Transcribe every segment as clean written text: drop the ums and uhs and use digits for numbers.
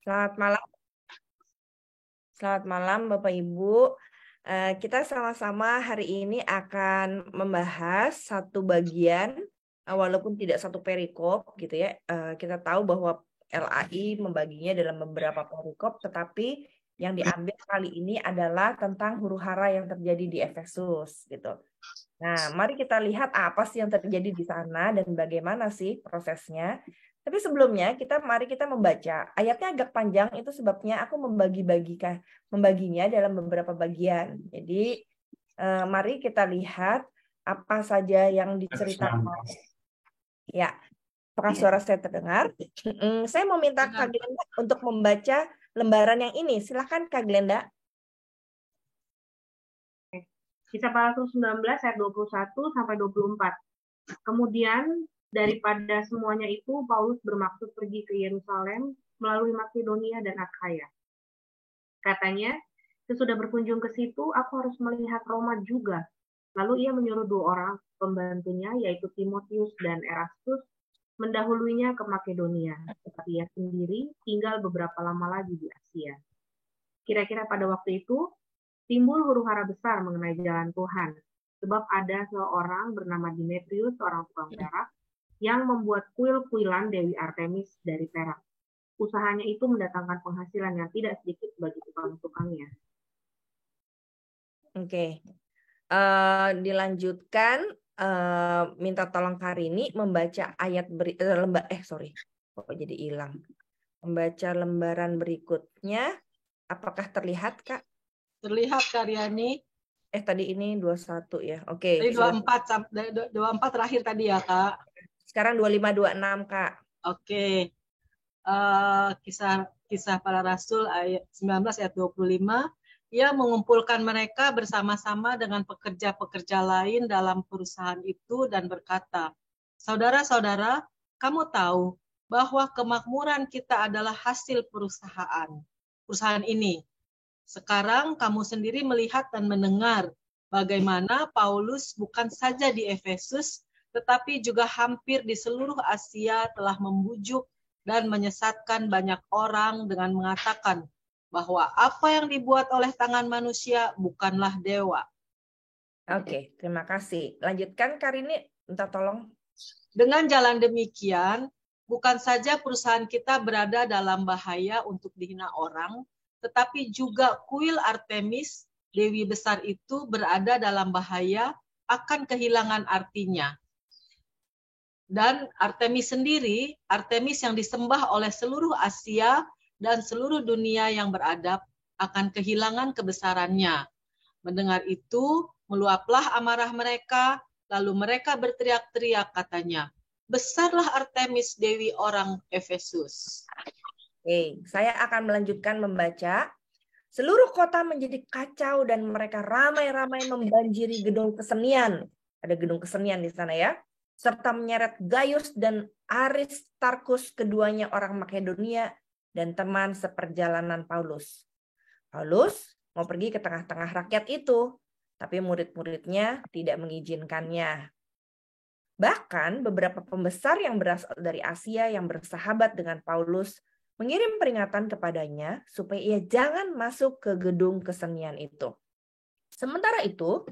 Selamat malam. Selamat malam Bapak Ibu. Kita sama-sama hari ini akan membahas satu bagian, walaupun tidak satu perikop gitu ya. Kita tahu bahwa LAI membaginya dalam beberapa perikop, tetapi yang diambil kali ini adalah tentang huru-hara yang terjadi di Efesus gitu. Nah, mari kita lihat apa sih yang terjadi di sana dan bagaimana sih prosesnya. Tapi sebelumnya mari kita membaca. Ayatnya agak panjang, itu sebabnya aku membaginya dalam beberapa bagian. Jadi mari kita lihat apa saja yang diceritakan. Ya, apakah suara saya terdengar? Saya mau minta Kak Glenda untuk membaca lembaran yang ini. Silakan Kak Glenda. Kisah para Rasul 19 ayat 21 sampai 24. Kemudian daripada semuanya itu Paulus bermaksud pergi ke Yerusalem melalui Makedonia dan Akhaya. Katanya, sesudah berkunjung ke situ aku harus melihat Roma juga. Lalu ia menyuruh 2 orang pembantunya yaitu Timotius dan Erastus mendahuluinya ke Makedonia, tetapi ia sendiri tinggal beberapa lama lagi di Asia. Kira-kira pada waktu itu timbul huru-hara besar mengenai jalan Tuhan, sebab ada seorang bernama Demetrius, seorang tukang perak, yang membuat kuil-kuilan Dewi Artemis dari perak. Usahanya itu mendatangkan penghasilan yang tidak sedikit bagi tukang-tukangnya. Oke. Dilanjutkan, minta tolong Karini membaca ayat kok jadi hilang. Membaca lembaran berikutnya. Apakah terlihat, Kak? Terlihat, Karyani. Tadi ini 21 ya. Oke. Dari 24 terakhir tadi ya, Kak. Sekarang 25-26, Kak. Oke. Kisah para Rasul ayat 19 ayat 25. Ia mengumpulkan mereka bersama-sama dengan pekerja-pekerja lain dalam perusahaan itu dan berkata, "Saudara-saudara, kamu tahu bahwa kemakmuran kita adalah hasil perusahaan ini. Sekarang kamu sendiri melihat dan mendengar bagaimana Paulus bukan saja di Efesus, tetapi juga hampir di seluruh Asia telah membujuk dan menyesatkan banyak orang dengan mengatakan bahwa apa yang dibuat oleh tangan manusia bukanlah dewa." Oke, terima kasih. Lanjutkan, Karini, minta tolong. Dengan jalan demikian, bukan saja perusahaan kita berada dalam bahaya untuk dihina orang, tetapi juga kuil Artemis, Dewi besar itu berada dalam bahaya akan kehilangan artinya. Dan Artemis sendiri, Artemis yang disembah oleh seluruh Asia dan seluruh dunia yang beradab, akan kehilangan kebesarannya. Mendengar itu, meluaplah amarah mereka, lalu mereka berteriak-teriak katanya, "Besarlah Artemis Dewi orang Efesus." Oke, saya akan melanjutkan membaca. Seluruh kota menjadi kacau dan mereka ramai-ramai membanjiri gedung kesenian. Ada gedung kesenian di sana ya. Serta menyeret Gaius dan Aristarkus, keduanya orang Makedonia dan teman seperjalanan Paulus. Paulus mau pergi ke tengah-tengah rakyat itu, tapi murid-muridnya tidak mengizinkannya. Bahkan beberapa pembesar yang berasal dari Asia yang bersahabat dengan Paulus mengirim peringatan kepadanya supaya ia jangan masuk ke gedung kesenian itu. Sementara itu,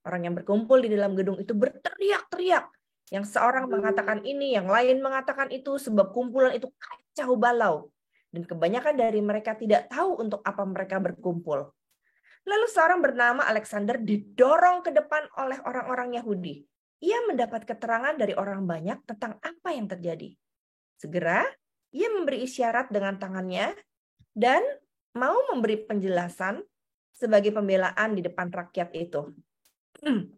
orang yang berkumpul di dalam gedung itu berteriak-teriak. Yang seorang mengatakan ini, yang lain mengatakan itu, sebab kumpulan itu kacau balau. Dan kebanyakan dari mereka tidak tahu untuk apa mereka berkumpul. Lalu seorang bernama Alexander didorong ke depan oleh orang-orang Yahudi. Ia mendapat keterangan dari orang banyak tentang apa yang terjadi. Segera, ia memberi isyarat dengan tangannya dan mau memberi penjelasan sebagai pembelaan di depan rakyat itu.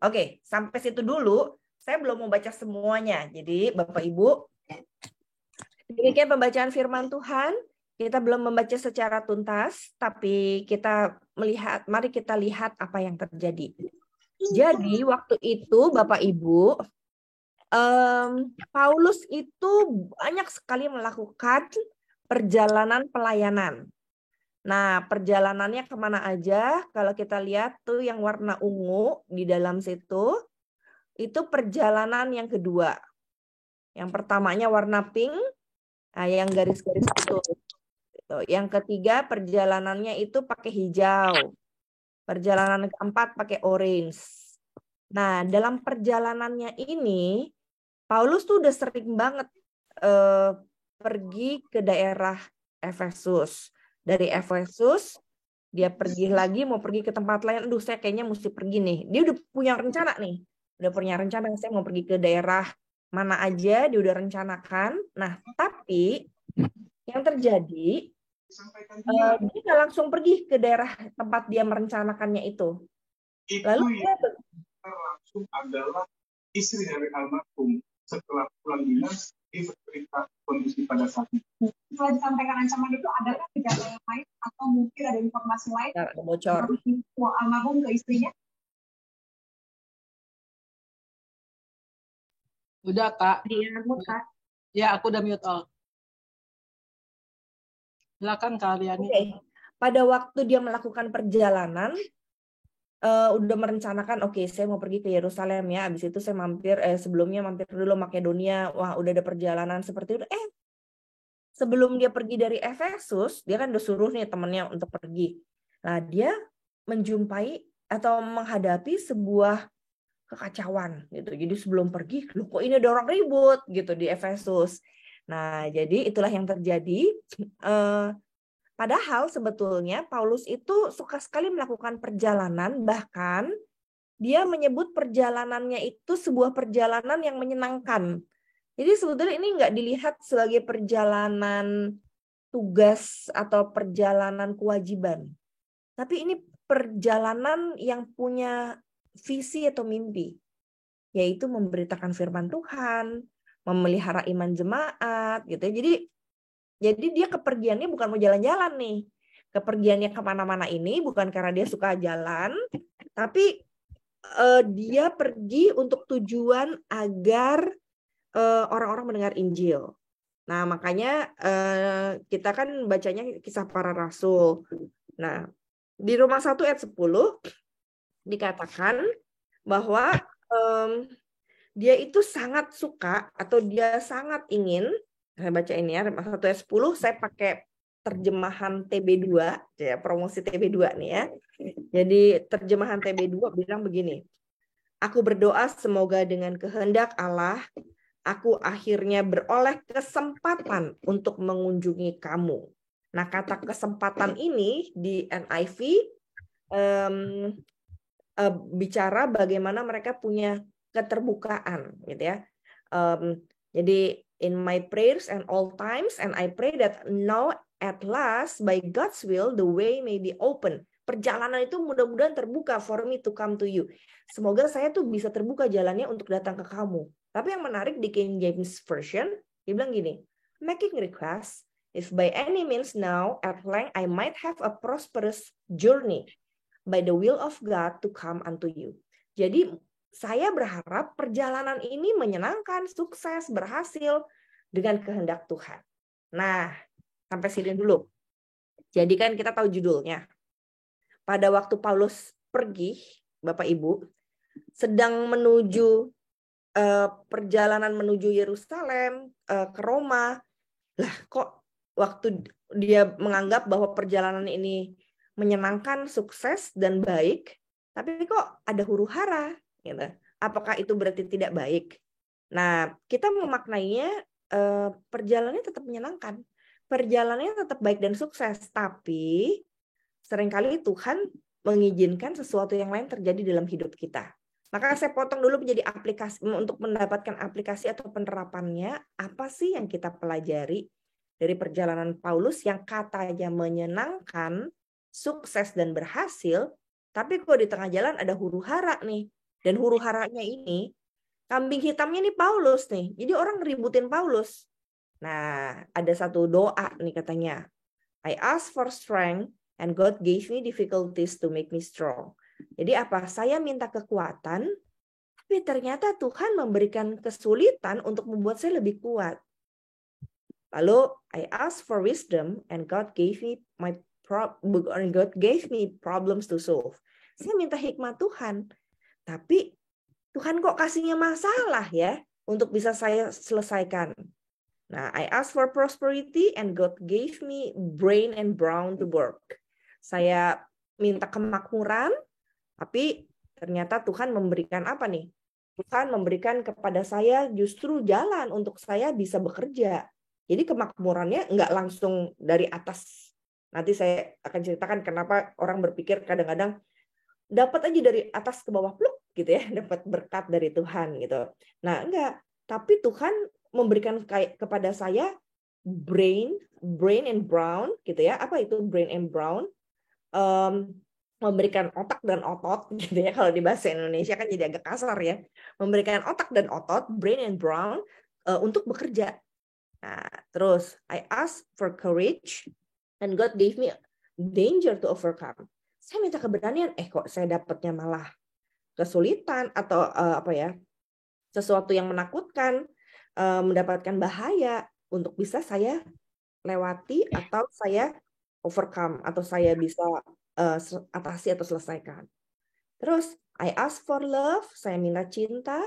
Oke, sampai situ dulu. Saya belum mau baca semuanya. Jadi, Bapak Ibu, demikian pembacaan firman Tuhan. Kita belum membaca secara tuntas, tapi mari kita lihat apa yang terjadi. Jadi, waktu itu Bapak Ibu, Paulus itu banyak sekali melakukan perjalanan pelayanan. Nah, perjalanannya kemana aja? Kalau kita lihat tuh yang warna ungu di dalam situ, itu perjalanan yang kedua. Yang pertamanya warna pink, nah yang garis-garis itu. Gitu. Yang ketiga perjalanannya itu pakai hijau. Perjalanan keempat pakai orange. Nah, dalam perjalanannya ini Paulus tuh udah sering banget pergi ke daerah Efesus. Dari Efesus dia pergi lagi mau pergi ke tempat lain. Aduh, saya kayaknya mesti pergi nih. Dia udah punya rencana nih. Udah punya rencana saya mau pergi ke daerah mana aja, dia udah rencanakan. Nah, tapi yang terjadi dia nggak langsung pergi ke daerah tempat dia merencanakannya itu. Lalu dia langsung adalah istri dari almarhum. Setelah pulang dinas, dia bercerita kondisi pada saat itu. Setelah disampaikan ancaman itu, adakah gejala yang lain atau mungkin ada informasi lain bocor almarhum ke istrinya? Udah, Kak. Kak. Ya, aku udah mute all. Silakan kalian. Okay. Pada waktu dia melakukan perjalanan, udah merencanakan, oke, saya mau pergi ke Yerusalem ya. Habis itu saya sebelumnya mampir dulu Makedonia. Wah, udah ada perjalanan seperti itu. Sebelum dia pergi dari Efesus, dia kan udah suruh nih temannya untuk pergi. Nah, dia menjumpai atau menghadapi sebuah kekacauan gitu. Jadi sebelum pergi, loh kok ini ada orang ribut gitu di Efesus. Nah, jadi itulah yang terjadi. Padahal sebetulnya Paulus itu suka sekali melakukan perjalanan, bahkan dia menyebut perjalanannya itu sebuah perjalanan yang menyenangkan. Jadi sebetulnya ini nggak dilihat sebagai perjalanan tugas atau perjalanan kewajiban. Tapi ini perjalanan yang punya visi atau mimpi, yaitu memberitakan firman Tuhan, memelihara iman jemaat, gitu. Jadi dia kepergiannya bukan mau jalan-jalan nih. Kepergiannya kemana-mana ini bukan karena dia suka jalan, tapi dia pergi untuk tujuan agar orang-orang mendengar Injil. Nah, makanya kita kan bacanya Kisah Para Rasul. Nah, di Roma 1 ayat 10 dikatakan bahwa dia itu sangat suka atau dia sangat ingin, saya baca ini ya, Roma 1 ayat 10, saya pakai terjemahan TB2, ya, promosi TB2 nih ya. Jadi terjemahan TB2 bilang begini, aku berdoa semoga dengan kehendak Allah, aku akhirnya beroleh kesempatan untuk mengunjungi kamu. Nah, kata kesempatan ini di NIV bicara bagaimana mereka punya keterbukaan, gitu ya. Jadi in my prayers and all times, and I pray that now at last by God's will the way may be open. Perjalanan itu mudah-mudahan terbuka for me to come to you. Semoga saya tuh bisa terbuka jalannya untuk datang ke kamu. Tapi yang menarik di King James Version, dia bilang gini, making request, if by any means now at length I might have a prosperous journey by the will of God to come unto you. Jadi saya berharap perjalanan ini menyenangkan, sukses, berhasil dengan kehendak Tuhan. Nah, sampai sini dulu. Jadi kan kita tahu judulnya. Pada waktu Paulus pergi, Bapak Ibu, sedang menuju perjalanan menuju Yerusalem, ke Roma. Lah, kok waktu dia menganggap bahwa perjalanan ini menyenangkan, sukses, dan baik, tapi kok ada huru-hara? Gitu. Apakah itu berarti tidak baik? Nah, kita memaknainya perjalanannya tetap menyenangkan. Perjalanannya tetap baik dan sukses, tapi seringkali Tuhan mengizinkan sesuatu yang lain terjadi dalam hidup kita. Maka saya potong dulu menjadi aplikasi untuk mendapatkan aplikasi atau penerapannya. Apa sih yang kita pelajari dari perjalanan Paulus yang katanya menyenangkan, sukses dan berhasil, tapi kok di tengah jalan ada huru-hara nih. Dan huru-haranya ini, kambing hitamnya nih Paulus nih. Jadi orang ngeributin Paulus. Nah, ada satu doa nih katanya. I asked for strength and God gave me difficulties to make me strong. Jadi apa? Saya minta kekuatan, tapi ternyata Tuhan memberikan kesulitan untuk membuat saya lebih kuat. Lalu I asked for wisdom and God gave me problems to solve. Saya minta hikmat Tuhan, tapi Tuhan kok kasihnya masalah ya untuk bisa saya selesaikan. Nah, I asked for prosperity and God gave me brain and brawn to work. Saya minta kemakmuran, tapi ternyata Tuhan memberikan apa nih? Tuhan memberikan kepada saya justru jalan untuk saya bisa bekerja. Jadi kemakmurannya nggak langsung dari atas. Nanti saya akan ceritakan kenapa orang berpikir kadang-kadang dapat aja dari atas ke bawah pluk gitu ya, dapat berkat dari Tuhan gitu. Nah, enggak. Tapi Tuhan memberikan kepada saya brain and brawn gitu ya. Apa itu brain and brawn? Memberikan otak dan otot gitu ya, kalau di bahasa Indonesia kan jadi agak kasar ya, memberikan otak dan otot, brain and brawn, untuk bekerja. Nah, terus I asked for courage and God gave me danger to overcome. Saya minta keberanian, kok saya dapatnya malah kesulitan atau sesuatu yang menakutkan, mendapatkan bahaya untuk bisa saya lewati atau saya overcome atau saya bisa atasi atau selesaikan. Terus I ask for love, saya minta cinta,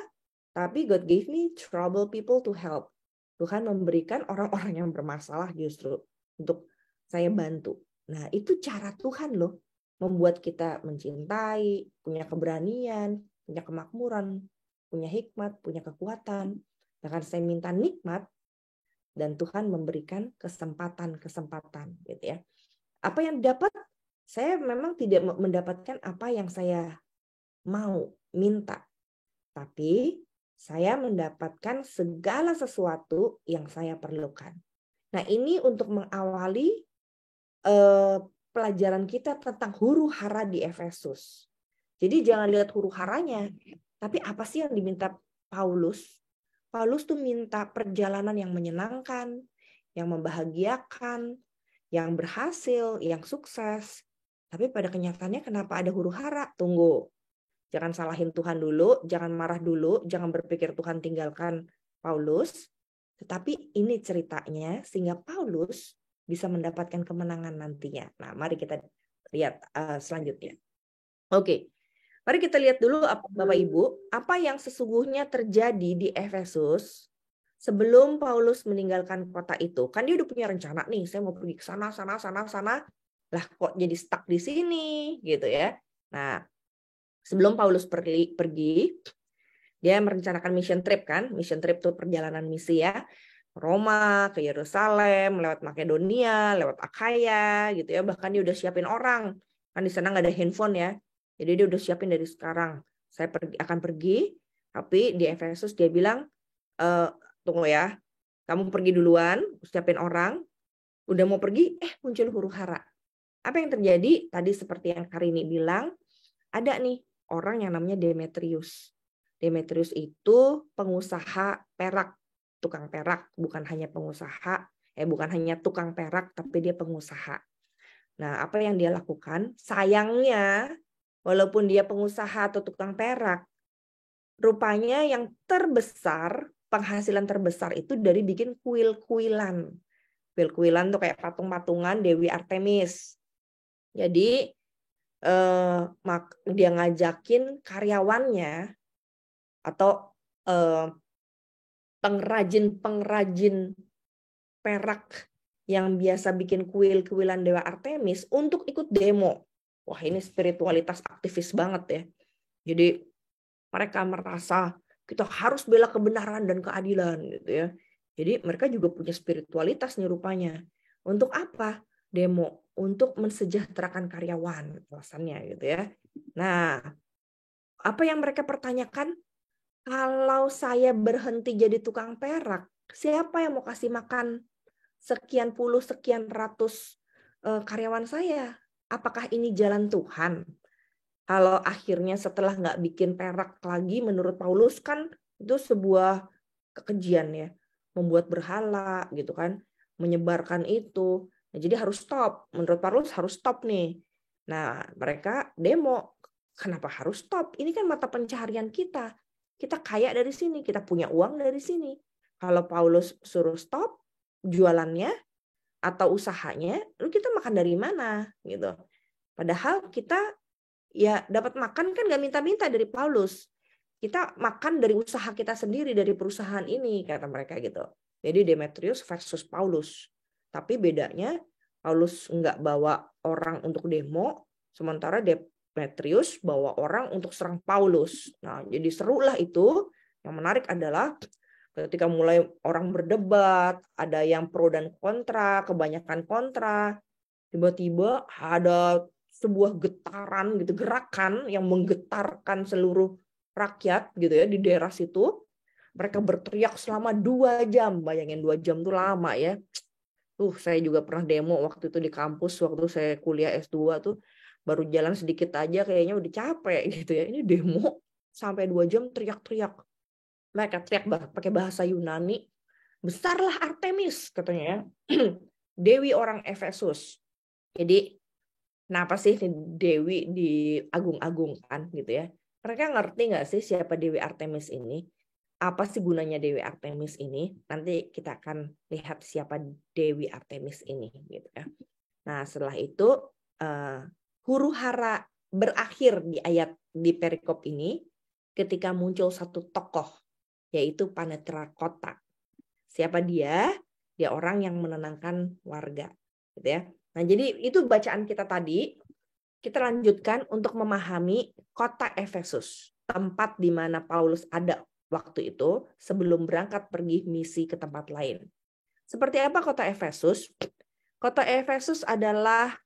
tapi God gave me trouble people to help. Tuhan memberikan orang-orang yang bermasalah justru untuk saya bantu. Nah, itu cara Tuhan loh, membuat kita mencintai, punya keberanian, punya kemakmuran, punya hikmat, punya kekuatan. Bahkan saya minta nikmat dan Tuhan memberikan kesempatan gitu ya. Apa yang dapat? Saya memang tidak mendapatkan apa yang saya mau minta, tapi saya mendapatkan segala sesuatu yang saya perlukan. Nah, ini untuk mengawali pelajaran kita tentang huru hara di Efesus. Jadi jangan lihat huru haranya, tapi apa sih yang diminta Paulus? Paulus tuh minta perjalanan yang menyenangkan, yang membahagiakan, yang berhasil, yang sukses. Tapi pada kenyataannya kenapa ada huru hara? Tunggu. Jangan salahin Tuhan dulu, jangan marah dulu, jangan berpikir Tuhan tinggalkan Paulus. Tetapi ini ceritanya sehingga Paulus bisa mendapatkan kemenangan nantinya. Nah, mari kita lihat selanjutnya. Oke. Mari kita lihat dulu Bapak Ibu, apa yang sesungguhnya terjadi di Efesus sebelum Paulus meninggalkan kota itu. Kan dia udah punya rencana nih, saya mau pergi ke sana. Lah kok jadi stuck di sini gitu ya. Nah, sebelum Paulus pergi, dia merencanakan mission trip kan. Mission trip itu perjalanan misi ya. Roma, ke Yerusalem, lewat Makedonia, lewat Akhaya gitu ya. Bahkan dia udah siapin orang. Kan di sana nggak ada handphone ya. Jadi dia udah siapin dari sekarang. Saya akan pergi, tapi di Efesus dia bilang, tunggu ya, kamu pergi duluan, siapin orang. Udah mau pergi, muncul huru hara. Apa yang terjadi? Tadi seperti yang Karini bilang, ada nih orang yang namanya Demetrius. Demetrius itu pengusaha perak, tukang perak, bukan hanya pengusaha, bukan hanya tukang perak, tapi dia pengusaha. Nah, apa yang dia lakukan? Sayangnya, walaupun dia pengusaha atau tukang perak, rupanya yang terbesar, penghasilan terbesar itu dari bikin kuil-kuilan. Kuil-kuilan tuh kayak patung-patungan Dewi Artemis. Jadi dia ngajakin karyawannya atau pengrajin perak yang biasa bikin kuil-kuilan Dewa Artemis untuk ikut demo. Wah, ini spiritualitas aktivis banget ya. Jadi mereka merasa kita harus bela kebenaran dan keadilan gitu ya. Jadi mereka juga punya spiritualitas nih rupanya. Untuk apa? Demo, untuk mensejahterakan karyawan alasannya gitu ya. Nah, apa yang mereka pertanyakan? Kalau saya berhenti jadi tukang perak, siapa yang mau kasih makan sekian puluh, sekian ratus karyawan saya? Apakah ini jalan Tuhan? Kalau akhirnya setelah nggak bikin perak lagi, menurut Paulus kan itu sebuah kekejian ya, membuat berhala gitu kan, menyebarkan itu. Nah, jadi harus stop. Menurut Paulus harus stop nih. Nah, mereka demo. Kenapa harus stop? Ini kan mata pencaharian kita. Kita kaya dari sini, kita punya uang dari sini. Kalau Paulus suruh stop jualannya atau usahanya, lalu kita makan dari mana gitu. Padahal kita ya dapat makan kan nggak minta-minta dari Paulus. Kita makan dari usaha kita sendiri, dari perusahaan ini, kata mereka gitu. Jadi Demetrius versus Paulus. Tapi bedanya Paulus nggak bawa orang untuk demo, sementara Demetrius bawa orang untuk serang Paulus. Nah, jadi serulah itu. Yang menarik adalah ketika mulai orang berdebat, ada yang pro dan kontra, kebanyakan kontra, tiba-tiba ada sebuah getaran gitu, gerakan yang menggetarkan seluruh rakyat gitu ya di daerah situ. Mereka berteriak selama 2 jam. Bayangin 2 jam tuh lama ya. Saya juga pernah demo waktu itu di kampus, waktu saya kuliah S2 tuh, baru jalan sedikit aja kayaknya udah capek gitu ya. Ini demo sampai 2 jam teriak-teriak. Mereka teriak pakai bahasa Yunani. Besarlah Artemis katanya ya. Dewi orang Efesus. Jadi kenapa sih Dewi diagung-agungkan gitu ya? Mereka ngerti nggak sih siapa Dewi Artemis ini? Apa sih gunanya Dewi Artemis ini? Nanti kita akan lihat siapa Dewi Artemis ini gitu ya. Nah, setelah itu huru hara berakhir di perikop ini ketika muncul satu tokoh, yaitu Panetra Kota. Siapa dia? Dia orang yang menenangkan warga gitu ya. Nah, jadi itu bacaan kita tadi. Kita lanjutkan untuk memahami kota Efesus, tempat di mana Paulus ada waktu itu sebelum berangkat pergi misi ke tempat lain. Seperti apa kota Efesus? Kota Efesus adalah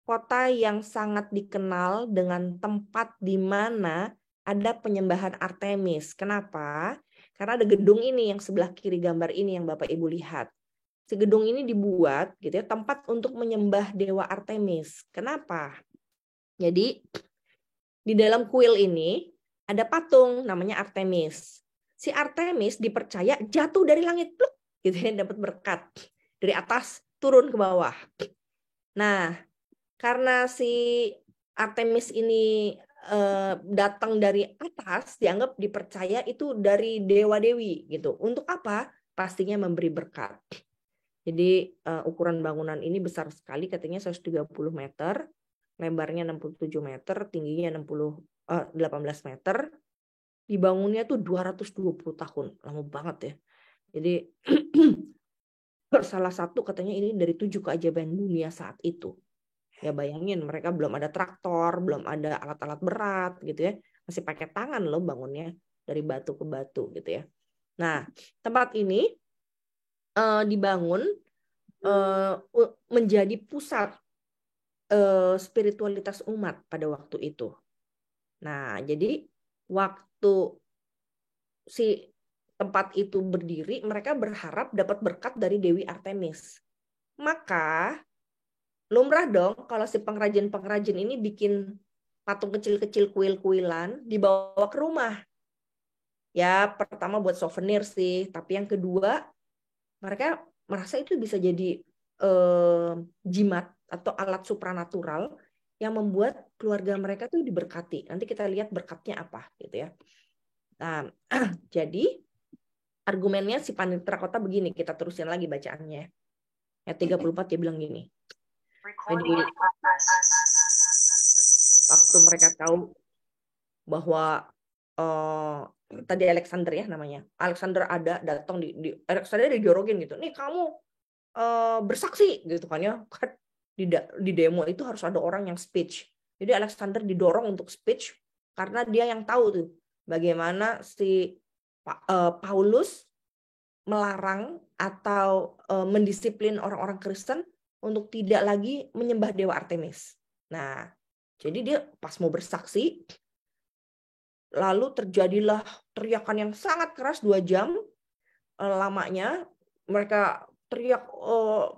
kota yang sangat dikenal dengan tempat di mana ada penyembahan Artemis. Kenapa? Karena ada gedung ini yang sebelah kiri gambar ini yang Bapak Ibu lihat. Si gedung ini dibuat gitu ya, tempat untuk menyembah dewa Artemis. Kenapa? Jadi di dalam kuil ini ada patung namanya Artemis. Si Artemis dipercaya jatuh dari langit, gitu ya, dapat berkat dari atas turun ke bawah. Nah, karena si Artemis ini datang dari atas, dianggap dipercaya itu dari dewa-dewi gitu. Untuk apa? Pastinya memberi berkat. Jadi ukuran bangunan ini besar sekali, katanya 130 meter, lebarnya 67 meter, tingginya 18 meter. Dibangunnya tuh 220 tahun, lama banget ya. Jadi salah satu katanya ini dari 7 keajaiban dunia saat itu. Ya bayangin, mereka belum ada traktor, belum ada alat-alat berat gitu ya. Masih pakai tangan loh bangunnya dari batu ke batu gitu ya. Nah, tempat ini dibangun menjadi pusat spiritualitas umat pada waktu itu. Nah, jadi waktu si tempat itu berdiri, mereka berharap dapat berkat dari Dewi Artemis. Maka lumrah dong kalau si pengrajin-pengrajin ini bikin patung kecil-kecil, kuil-kuilan, dibawa ke rumah. Ya, pertama buat souvenir sih, tapi yang kedua mereka merasa itu bisa jadi jimat atau alat supranatural yang membuat keluarga mereka tuh diberkati. Nanti kita lihat berkatnya apa gitu ya. Nah, jadi argumennya si Panetra Kota begini, kita terusin lagi bacaannya. Ayat 34 dia bilang gini. Jadi waktu mereka tahu bahwa tadi Alexander ya namanya. Alexander datang Alexander dijorokin gitu. Nih kamu bersaksi gitu kan ya. Di demo itu harus ada orang yang speech. Jadi Alexander didorong untuk speech karena dia yang tahu tuh bagaimana si Paulus melarang atau mendisiplin orang-orang Kristen untuk tidak lagi menyembah dewa Artemis. Nah, jadi dia pas mau bersaksi, lalu terjadilah teriakan yang sangat keras 2 jam lamanya. Mereka teriak,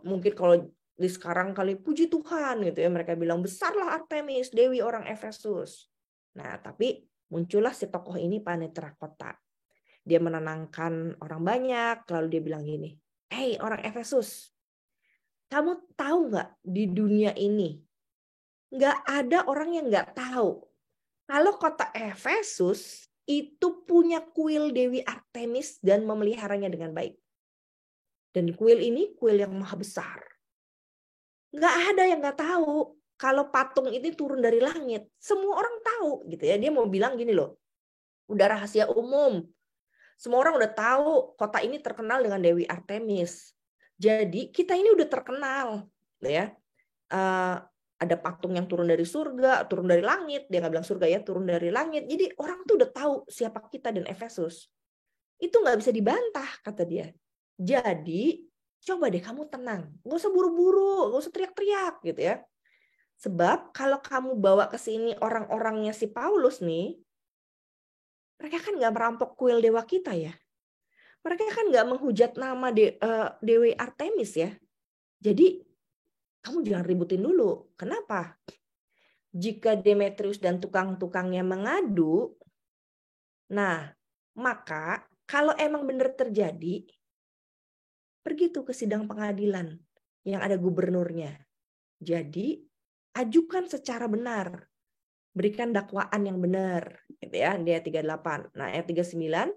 mungkin kalau di sekarang kali puji Tuhan gitu ya. Mereka bilang besarlah Artemis, dewi orang Efesus. Nah, tapi muncullah si tokoh ini Panetra Kota. Dia menenangkan orang banyak, lalu dia bilang gini, "Hey orang Efesus, kamu tahu nggak di dunia ini nggak ada orang yang nggak tahu kalau kota Efesus itu punya kuil Dewi Artemis dan memeliharanya dengan baik. Dan kuil ini kuil yang maha besar. Nggak ada yang nggak tahu kalau patung ini turun dari langit. Semua orang tahu gitu ya. Dia mau bilang gini loh, udah rahasia umum. Semua orang udah tahu kota ini terkenal dengan Dewi Artemis. Jadi kita ini udah terkenal, ya. Ada patung yang turun dari surga, turun dari langit. Dia nggak bilang surga ya, turun dari langit. Jadi orang tuh udah tahu siapa kita dan Efesus. Itu nggak bisa dibantah, kata dia. Jadi coba deh kamu tenang, nggak usah buru-buru, nggak usah teriak-teriak gitu ya. Sebab kalau kamu bawa ke sini orang-orangnya si Paulus nih, mereka kan nggak merampok kuil dewa kita ya. Mereka kan nggak menghujat nama Dewi Artemis ya. Jadi kamu jangan ributin dulu. Kenapa? Jika Demetrius dan tukang-tukangnya mengadu, nah maka kalau emang benar terjadi, pergi tuh ke sidang pengadilan yang ada gubernurnya. Jadi ajukan secara benar. Berikan dakwaan yang benar. Gitu ya, di ayat 38. Nah ayat 39,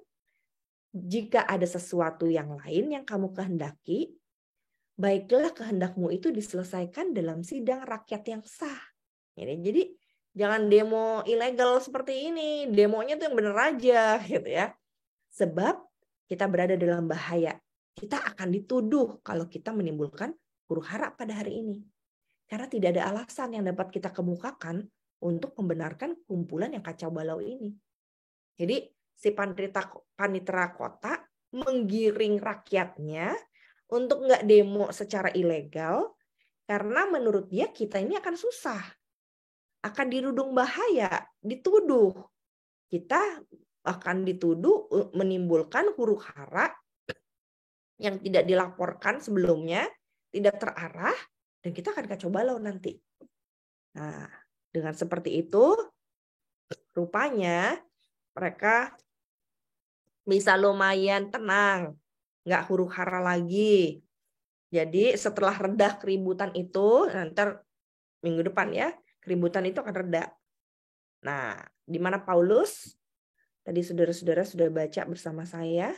jika ada sesuatu yang lain yang kamu kehendaki, baiklah kehendakmu itu diselesaikan dalam sidang rakyat yang sah. Jadi jangan demo ilegal seperti ini. Demonya tuh yang benar aja gitu ya. Sebab kita berada dalam bahaya. Kita akan dituduh kalau kita menimbulkan huru-hara pada hari ini. Karena tidak ada alasan yang dapat kita kemukakan untuk membenarkan kumpulan yang kacau balau ini. Jadi si panitera kota menggiring rakyatnya untuk nggak demo secara ilegal, karena menurut dia kita ini akan susah, akan dirudung bahaya, dituduh. Kita akan dituduh menimbulkan huru-hara yang tidak dilaporkan sebelumnya, tidak terarah, dan kita akan kacau balau nanti. Nah, dengan seperti itu, rupanya mereka bisa lumayan tenang, nggak huru-hara lagi. Jadi setelah reda keributan itu, nanti minggu depan ya, keributan itu akan reda. Nah, di mana Paulus, tadi saudara-saudara sudah baca bersama saya,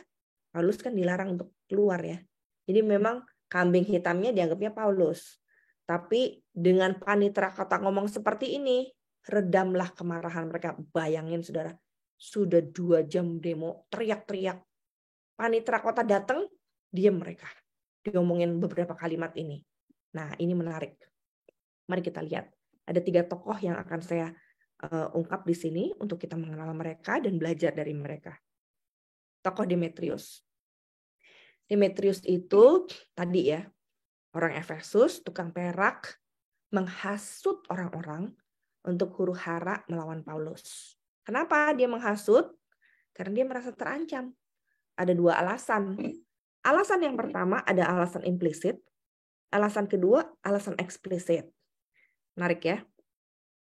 Paulus kan dilarang untuk keluar ya. Jadi memang kambing hitamnya dianggapnya Paulus. Tapi dengan panitera kota ngomong seperti ini, redamlah kemarahan mereka. Bayangin saudara, sudah 2 jam demo, teriak-teriak. Panitera kota datang, diam mereka. Diomongin beberapa kalimat ini. Nah, ini menarik. Mari kita lihat. Ada 3 tokoh yang akan saya ungkap di sini untuk kita mengenal mereka dan belajar dari mereka. Tokoh Demetrius. Demetrius itu tadi ya, orang Efesus, tukang perak, menghasut orang-orang untuk huru-hara melawan Paulus. Kenapa dia menghasut? Karena dia merasa terancam. Ada 2 alasan. Alasan yang pertama ada alasan implisit. Alasan kedua, alasan eksplisit. Menarik ya.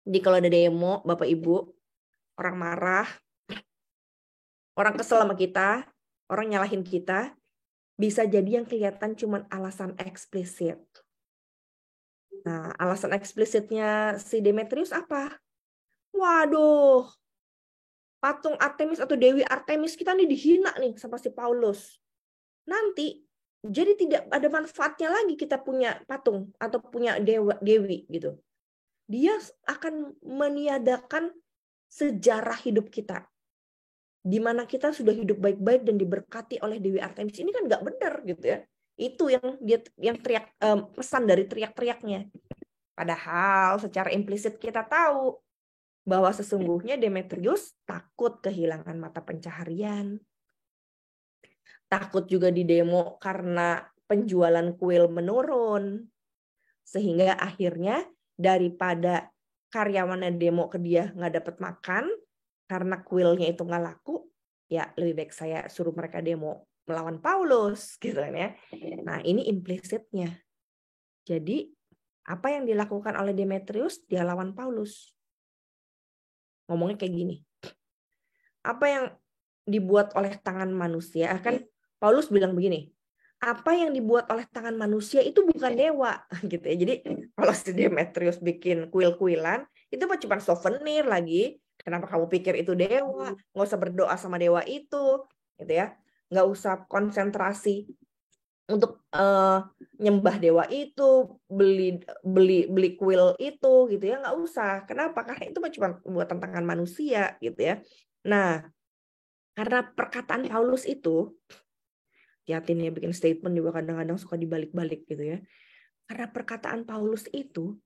Jadi kalau ada demo, Bapak Ibu, orang marah, orang kesel sama kita, orang nyalahin kita, bisa jadi yang kelihatan cuma alasan eksplisit. Nah, alasan eksplisitnya si Demetrius apa? Waduh, patung Artemis atau Dewi Artemis kita nih dihina nih sama si Paulus. Nanti jadi tidak ada manfaatnya lagi kita punya patung atau punya dewi gitu. Dia akan meniadakan sejarah hidup kita. Di mana kita sudah hidup baik-baik dan diberkati oleh Dewi Artemis. Ini kan nggak benar gitu ya. Itu yang teriak pesan dari teriak-teriaknya. Padahal secara implisit kita tahu bahwa sesungguhnya Demetrius takut kehilangan mata pencaharian. Takut juga didemo karena penjualan kuil menurun. Sehingga akhirnya daripada karyawannya demo ke dia nggak dapat makan karena kuilnya itu nggak laku, ya lebih baik saya suruh mereka demo melawan Paulus gitu kan ya. Nah, ini implisitnya. Jadi apa yang dilakukan oleh Demetrius, dia lawan Paulus. Ngomongnya kayak gini. Apa yang dibuat oleh tangan manusia, kan Paulus bilang begini, apa yang dibuat oleh tangan manusia itu bukan dewa gitu ya. Jadi kalau si Demetrius bikin kuil-kuilan, itu mah cuma souvenir lagi. Kenapa kamu pikir itu dewa? Nggak usah berdoa sama dewa itu, gitu ya. Nggak usah konsentrasi untuk nyembah dewa itu, beli kuil itu, gitu ya. Nggak usah. Kenapa? Karena itu mah cuma buatan tangan manusia, gitu ya. Nah, Karena perkataan Paulus itu, hati-hati nih bikin statement juga kadang-kadang suka dibalik-balik gitu ya. Karena perkataan Paulus itu,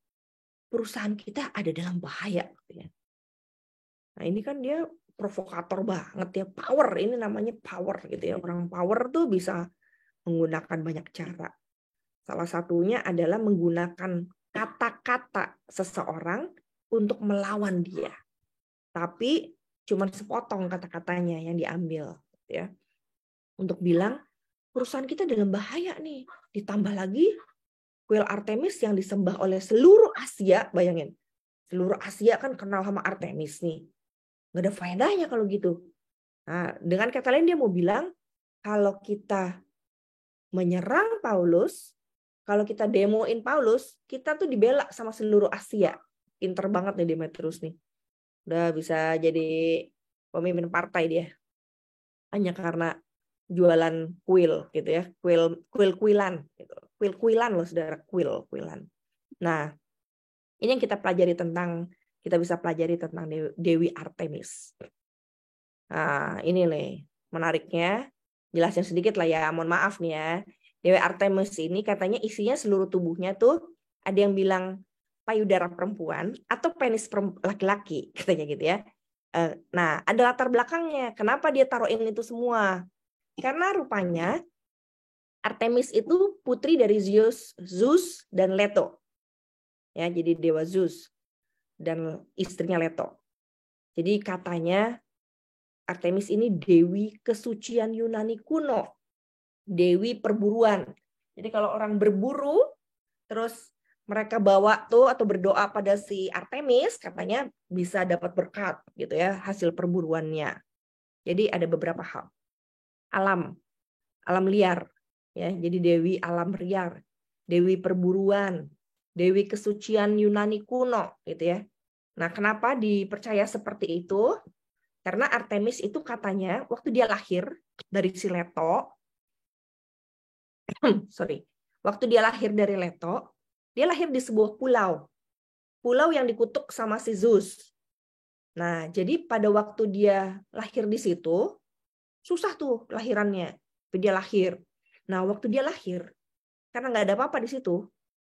perusahaan kita ada dalam bahaya. Gitu ya. Nah ini kan dia provokator banget ya, power, ini namanya power gitu ya. Orang power tuh bisa menggunakan banyak cara. Salah satunya adalah menggunakan kata-kata seseorang untuk melawan dia. Tapi cuma sepotong kata-katanya yang diambil ya. Untuk bilang perusahaan kita dalam bahaya nih. Ditambah lagi kuil Artemis yang disembah oleh seluruh Asia, bayangin. Seluruh Asia kan kenal sama Artemis nih. Nggak ada faedahnya kalau gitu. Nah, dengan kata lain dia mau bilang kalau kita menyerang Paulus, kalau kita demoin Paulus, kita tuh dibela sama seluruh Asia. Pinter banget nih Demetrius nih. Udah bisa jadi pemimpin partai dia. Hanya karena jualan kuil gitu ya. Kuil-kuilan gitu. Kuil-kuilan loh Saudara, kuil-kuilan. Nah, ini yang kita bisa pelajari tentang Dewi Artemis. Nah, ini nih menariknya. Jelasin sedikit lah ya, mohon maaf nih ya. Dewi Artemis ini katanya isinya seluruh tubuhnya tuh ada yang bilang payudara perempuan atau penis laki-laki katanya gitu ya. Nah, ada latar belakangnya. Kenapa dia taruhin itu semua? Karena rupanya Artemis itu putri dari Zeus dan Leto. Ya, jadi dewa Zeus dan istrinya Leto. Jadi katanya Artemis ini dewi kesucian Yunani kuno. Dewi perburuan. Jadi kalau orang berburu, terus mereka bawa tuh atau berdoa pada si Artemis, katanya bisa dapat berkat gitu ya, hasil perburuannya. Jadi ada beberapa hal. Alam liar. Ya, jadi dewi alam liar. Dewi perburuan. Dewi kesucian Yunani kuno gitu ya. Nah, kenapa dipercaya seperti itu? Karena Artemis itu katanya waktu dia lahir dari si Leto, waktu dia lahir dari Leto, dia lahir di sebuah pulau yang dikutuk sama si Zeus. Nah, jadi pada waktu dia lahir di situ, susah tuh lahirannya, dia lahir. Nah, waktu dia lahir, karena nggak ada apa-apa di situ,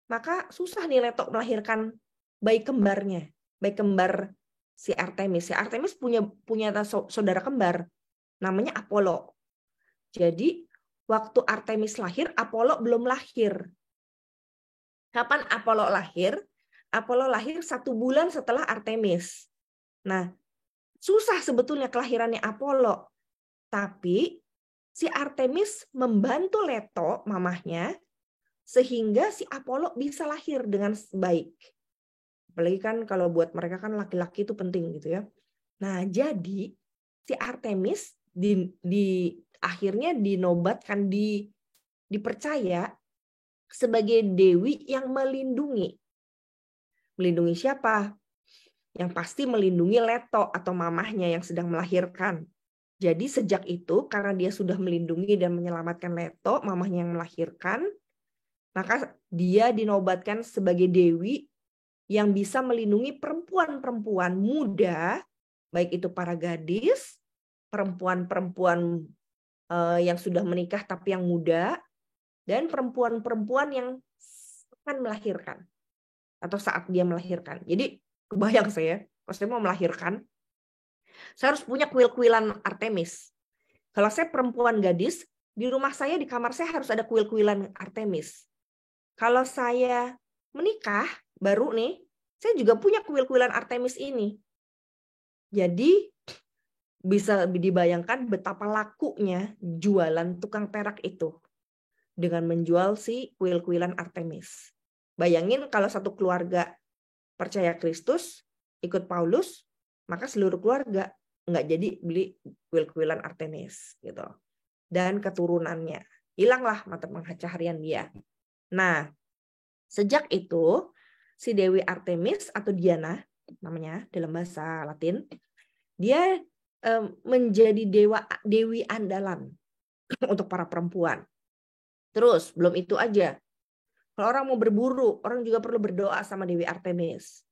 maka susah nih Leto melahirkan bayi kembarnya, bayi kembar si Artemis. Si Artemis punya saudara kembar namanya Apollo. Jadi waktu Artemis lahir, Apollo belum lahir. Kapan Apollo lahir? Apollo lahir 1 bulan setelah Artemis. Nah, susah sebetulnya kelahirannya Apollo. Tapi si Artemis membantu Leto, mamahnya, sehingga si Apollo bisa lahir dengan baik. Apalagi kan kalau buat mereka kan laki-laki itu penting gitu ya. Nah, jadi si Artemis akhirnya dinobatkan, dipercaya sebagai dewi yang melindungi. Melindungi siapa? Yang pasti melindungi Leto atau mamahnya yang sedang melahirkan. Jadi sejak itu karena dia sudah melindungi dan menyelamatkan Leto, mamahnya yang melahirkan, maka dia dinobatkan sebagai dewi yang bisa melindungi perempuan-perempuan muda, baik itu para gadis, perempuan-perempuan yang sudah menikah tapi yang muda, dan perempuan-perempuan yang akan melahirkan atau saat dia melahirkan. Jadi kebayang saya, kalau saya mau melahirkan, saya harus punya kuil-kuilan Artemis. Kalau saya perempuan gadis, di rumah saya, di kamar saya harus ada kuil-kuilan Artemis. Kalau saya menikah, baru nih, saya juga punya kuil-kuilan Artemis ini. Jadi bisa dibayangkan betapa lakunya jualan tukang perak itu dengan menjual si kuil-kuilan Artemis. Bayangin kalau satu keluarga percaya Kristus, ikut Paulus, maka seluruh keluarga nggak jadi beli kuil-kuilan Artemis gitu. Dan keturunannya hilanglah mata pencaharian dia. Nah, sejak itu si Dewi Artemis atau Diana namanya dalam bahasa Latin, dia menjadi dewi andalan untuk para perempuan. Terus belum itu aja. Kalau orang mau berburu, orang juga perlu berdoa sama Dewi Artemis.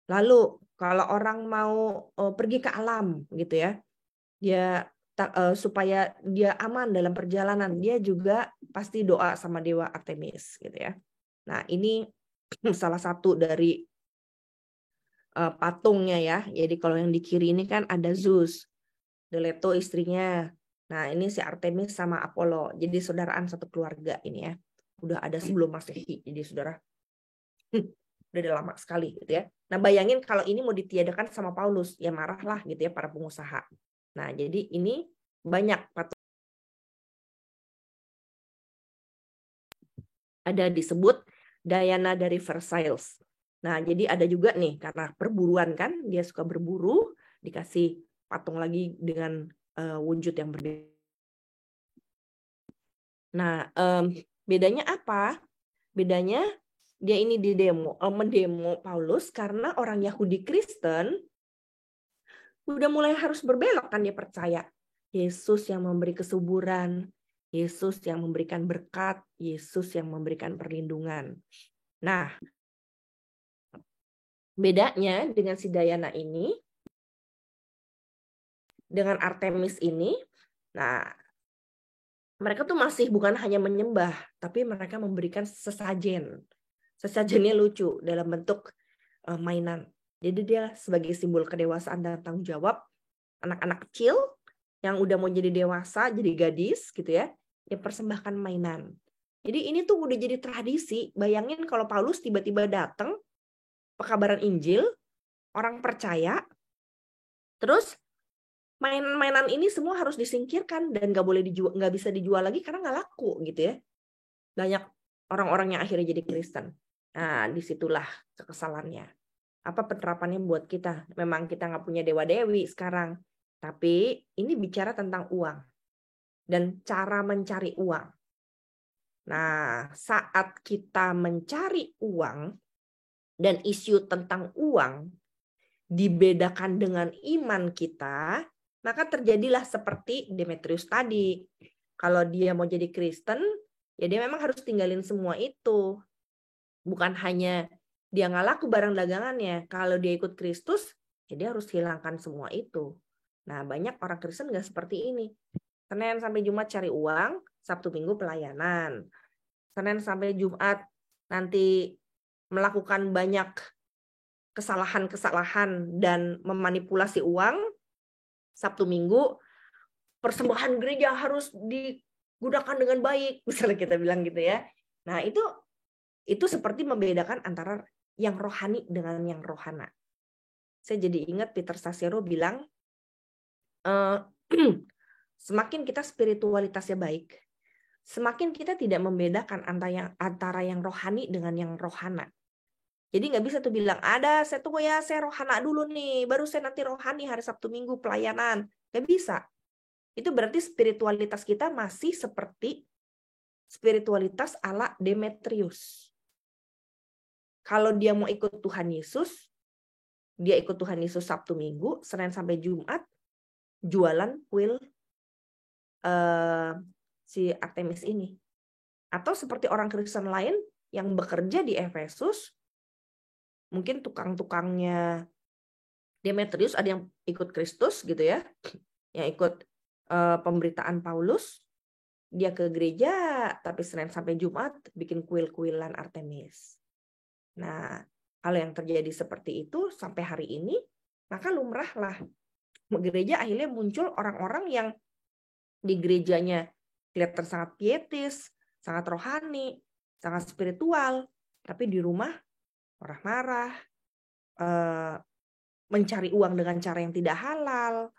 Lalu kalau orang mau pergi ke alam gitu ya, dia supaya dia aman dalam perjalanan, dia juga pasti doa sama dewa Artemis gitu ya. Nah, ini salah satu dari patungnya ya. Jadi kalau yang di kiri ini kan ada Zeus, Leto istrinya. Nah, ini si Artemis sama Apollo. Jadi saudaraan satu keluarga ini ya. Udah ada sebelum Masehi. Jadi saudara udah lama sekali gitu ya. Nah, bayangin kalau ini mau ditiadakan sama Paulus, ya marahlah gitu ya para pengusaha. Nah, jadi ini banyak patung ada disebut Diana dari Versailles. Nah, jadi ada juga nih karena perburuan kan, dia suka berburu, dikasih patung lagi dengan wujud yang berbeda. Nah, bedanya apa? Bedanya dia ini mendemo Paulus karena orang Yahudi Kristen udah mulai harus berbelok kan, dia percaya Yesus yang memberi kesuburan, Yesus yang memberikan berkat, Yesus yang memberikan perlindungan. Nah, bedanya dengan si Diana ini, dengan Artemis ini, nah mereka tuh masih bukan hanya menyembah, tapi mereka memberikan sesajen. Sesajennya lucu dalam bentuk mainan. Jadi dia sebagai simbol kedewasaan dan tanggung jawab anak-anak kecil yang udah mau jadi dewasa, jadi gadis gitu ya, dia persembahkan mainan. Jadi ini tuh udah jadi tradisi. Bayangin kalau Paulus tiba-tiba datang, pekabaran Injil, orang percaya, terus mainan-mainan ini semua harus disingkirkan dan nggak bisa dijual lagi karena nggak laku gitu ya. Banyak orang-orang yang akhirnya jadi Kristen. Nah, disitulah kekesalannya. Apa penerapannya buat kita? Memang kita nggak punya dewa-dewi sekarang, tapi ini bicara tentang uang dan cara mencari uang. Nah, saat kita mencari uang dan isu tentang uang dibedakan dengan iman kita, maka terjadilah seperti Demetrius tadi. Kalau dia mau jadi Kristen, ya dia memang harus tinggalin semua itu. Bukan hanya dia nggak laku barang dagangannya. Kalau dia ikut Kristus, ya dia harus hilangkan semua itu. Nah, banyak orang Kristen nggak seperti ini. Senin sampai Jumat cari uang, Sabtu Minggu pelayanan. Senin sampai Jumat nanti melakukan banyak kesalahan-kesalahan dan memanipulasi uang. Sabtu Minggu persembahan gereja harus digunakan dengan baik, misalnya kita bilang gitu ya. Nah, itu seperti membedakan antara yang rohani dengan yang rohana. Saya jadi ingat Peter Sasero bilang, semakin kita spiritualitasnya baik, semakin kita tidak membedakan antara yang rohani dengan yang rohana. Jadi nggak bisa tuh bilang, saya rohana dulu nih, baru saya nanti rohani hari Sabtu Minggu pelayanan. Nggak bisa. Itu berarti spiritualitas kita masih seperti spiritualitas ala Demetrius. Kalau dia mau ikut Tuhan Yesus, dia ikut Tuhan Yesus Sabtu Minggu, Senin sampai Jumat, jualan kuil si Artemis ini. Atau seperti orang Kristen lain yang bekerja di Efesus, mungkin tukang-tukangnya Demetrius, ada yang ikut Kristus gitu ya, yang ikut pemberitaan Paulus, dia ke gereja, tapi Senin sampai Jumat bikin kuil-kuilan Artemis. Nah, kalau yang terjadi seperti itu sampai hari ini, maka lumrahlah gereja akhirnya muncul orang-orang yang di gerejanya kelihatan sangat pietis, sangat rohani, sangat spiritual, tapi di rumah marah-marah, mencari uang dengan cara yang tidak halal,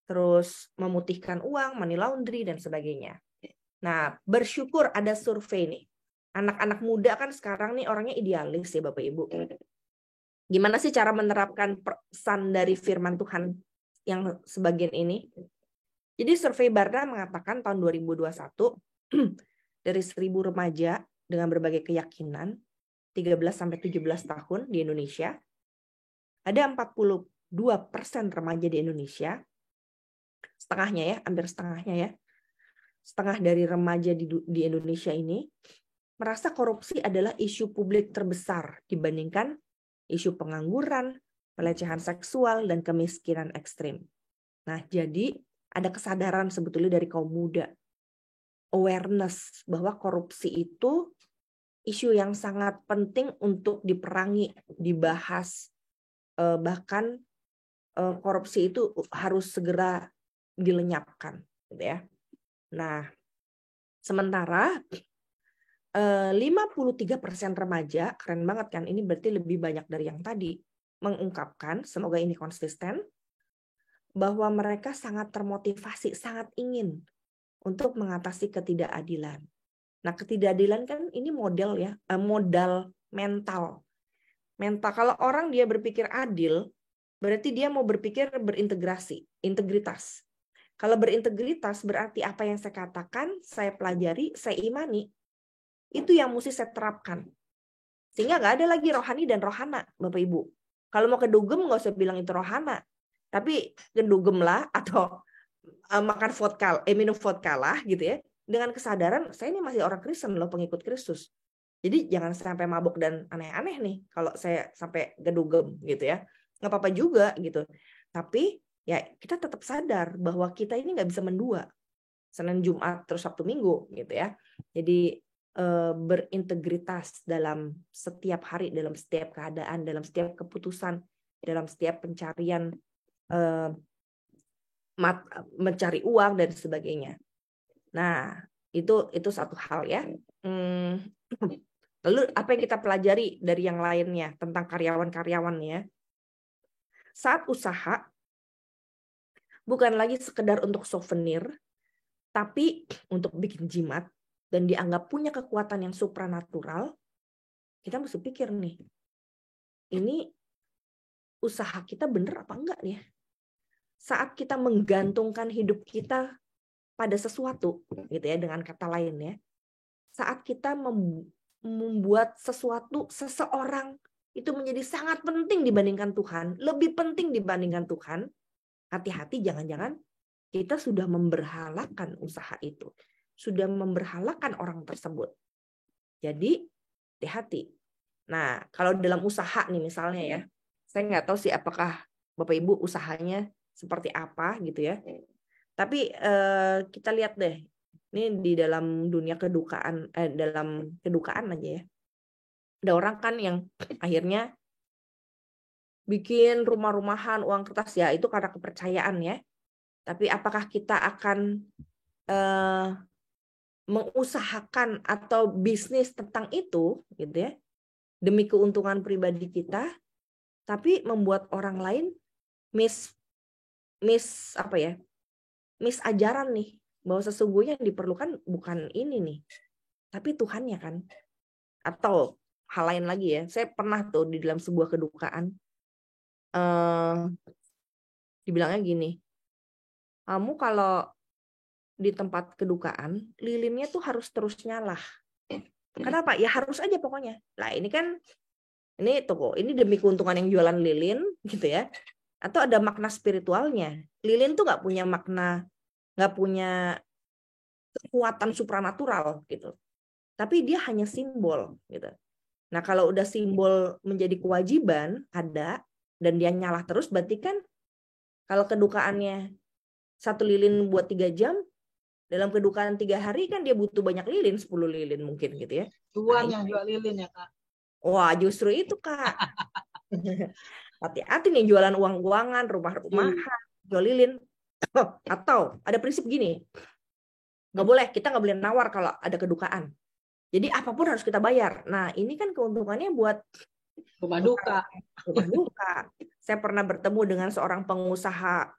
terus memutihkan uang, money laundry, dan sebagainya. Nah, bersyukur ada survei nih. Anak-anak muda kan sekarang nih orangnya idealis ya Bapak Ibu. Gimana sih cara menerapkan pesan dari firman Tuhan yang sebagian ini? Jadi survei Barna mengatakan tahun 2021 dari 1.000 remaja dengan berbagai keyakinan 13-17 tahun di Indonesia, ada 42% remaja di Indonesia, setengahnya ya, hampir setengahnya ya, setengah dari remaja di Indonesia ini merasa korupsi adalah isu publik terbesar dibandingkan isu pengangguran, pelecehan seksual, dan kemiskinan ekstrim. Nah, jadi ada kesadaran sebetulnya dari kaum muda, awareness bahwa korupsi itu isu yang sangat penting untuk diperangi, dibahas, bahkan korupsi itu harus segera dilenyapkan, gitu ya. Nah, sementara 53% remaja, keren banget kan? Ini berarti lebih banyak dari yang tadi, mengungkapkan, semoga ini konsisten, bahwa mereka sangat termotivasi, sangat ingin untuk mengatasi ketidakadilan. Nah, ketidakadilan kan ini modal ya, modal mental. Mental, kalau orang dia berpikir adil, berarti dia mau berpikir berintegrasi, integritas. Kalau berintegritas berarti apa yang saya katakan, saya pelajari, saya imani, itu yang mesti saya terapkan. Sehingga nggak ada lagi rohani dan rohana, Bapak Ibu. Kalau mau kedugem nggak usah bilang itu rohana, tapi kedugem lah atau makan vodka, minum vodka lah gitu ya. Dengan kesadaran saya ini masih orang Kristen loh, pengikut Kristus. Jadi jangan sampai mabuk dan aneh-aneh nih kalau saya sampai gedugem gitu ya. Nggak apa-apa juga gitu. Tapi ya kita tetap sadar bahwa kita ini nggak bisa mendua. Senin, Jumat, terus Sabtu, Minggu gitu ya. Jadi berintegritas dalam setiap hari, dalam setiap keadaan, dalam setiap keputusan, dalam setiap pencarian, mencari uang dan sebagainya. Nah, itu satu hal ya. Lalu apa yang kita pelajari dari yang lainnya tentang karyawan-karyawannya? Saat usaha bukan lagi sekedar untuk souvenir, tapi untuk bikin jimat dan dianggap punya kekuatan yang supranatural, kita mesti pikir nih, ini usaha kita bener apa enggak nih? Saat kita menggantungkan hidup kita pada sesuatu, gitu ya, dengan kata lain ya, saat kita membuat sesuatu, seseorang itu menjadi sangat penting dibandingkan Tuhan, lebih penting dibandingkan Tuhan, hati-hati jangan-jangan kita sudah memberhalakan usaha itu, sudah memberhalakan orang tersebut. Jadi hati-hati. Nah, kalau dalam usaha nih misalnya ya, saya nggak tahu sih apakah Bapak Ibu usahanya seperti apa gitu ya. Tapi kita lihat deh, ini di dalam dunia kedukaan, dalam kedukaan aja ya. Ada orang kan yang akhirnya bikin rumah-rumahan, uang kertas ya, itu karena kepercayaan ya. Tapi apakah kita akan mengusahakan atau bisnis tentang itu gitu ya, demi keuntungan pribadi kita, tapi membuat orang lain misajaran nih, bahwa sesungguhnya yang diperlukan bukan ini nih, tapi Tuhannya kan. Atau hal lain lagi ya, saya pernah tuh di dalam sebuah kedukaan, dibilangnya gini, kamu kalau di tempat kedukaan, lilinnya tuh harus terus nyala. Kenapa? Ya harus aja pokoknya. Lah ini kan, ini toko, ini demi keuntungan yang jualan lilin gitu ya. Atau ada makna spiritualnya. Lilin tuh nggak punya makna, nggak punya kekuatan supranatural gitu. Tapi dia hanya simbol gitu. Nah kalau udah simbol menjadi kewajiban ada dan dia nyala terus, berarti kan kalau kedukaannya 1 lilin buat 3 jam, dalam kedukaan 3 hari kan dia butuh banyak lilin, 10 lilin mungkin gitu ya. Tuan yang jual lilin ya Kak. Wah justru itu Kak. Hati-hati nih jualan uang-uangan, rumah-rumahan, jual lilin. Atau ada prinsip gini, kita nggak boleh nawar kalau ada kedukaan. Jadi apapun harus kita bayar. Nah ini kan keuntungannya buat rumah duka. Rumah duka. Saya pernah bertemu dengan seorang pengusaha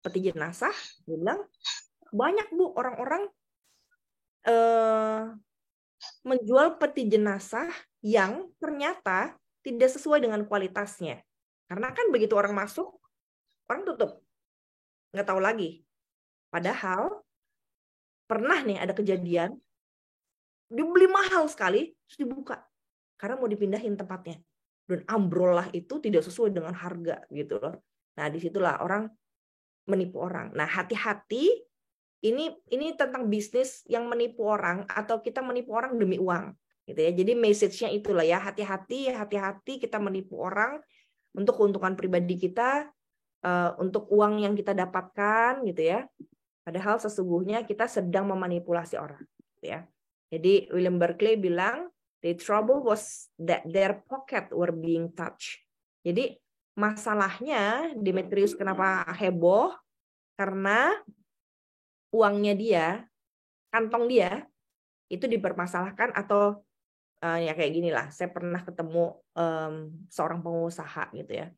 peti jenazah, dia bilang banyak Bu orang-orang menjual peti jenazah yang ternyata tidak sesuai dengan kualitasnya. Karena kan begitu orang masuk, orang tutup. Nggak tahu lagi. Padahal pernah nih ada kejadian, dibeli mahal sekali, terus dibuka. Karena mau dipindahin tempatnya. Dan ambrol lah itu tidak sesuai dengan harga gitu loh. Nah disitulah orang menipu orang. Nah hati-hati, ini tentang bisnis yang menipu orang atau kita menipu orang demi uang gitu ya. Jadi message-nya itulah ya, hati-hati kita menipu orang untuk keuntungan pribadi kita, untuk uang yang kita dapatkan gitu ya. Padahal sesungguhnya kita sedang memanipulasi orang, gitu ya. Jadi William Barclay bilang, the trouble was that their pocket were being touched. Jadi masalahnya Demetrius kenapa heboh? Karena uangnya dia, kantong dia itu dipermasalahkan atau ya kayak gini lah. Saya pernah ketemu seorang pengusaha gitu ya.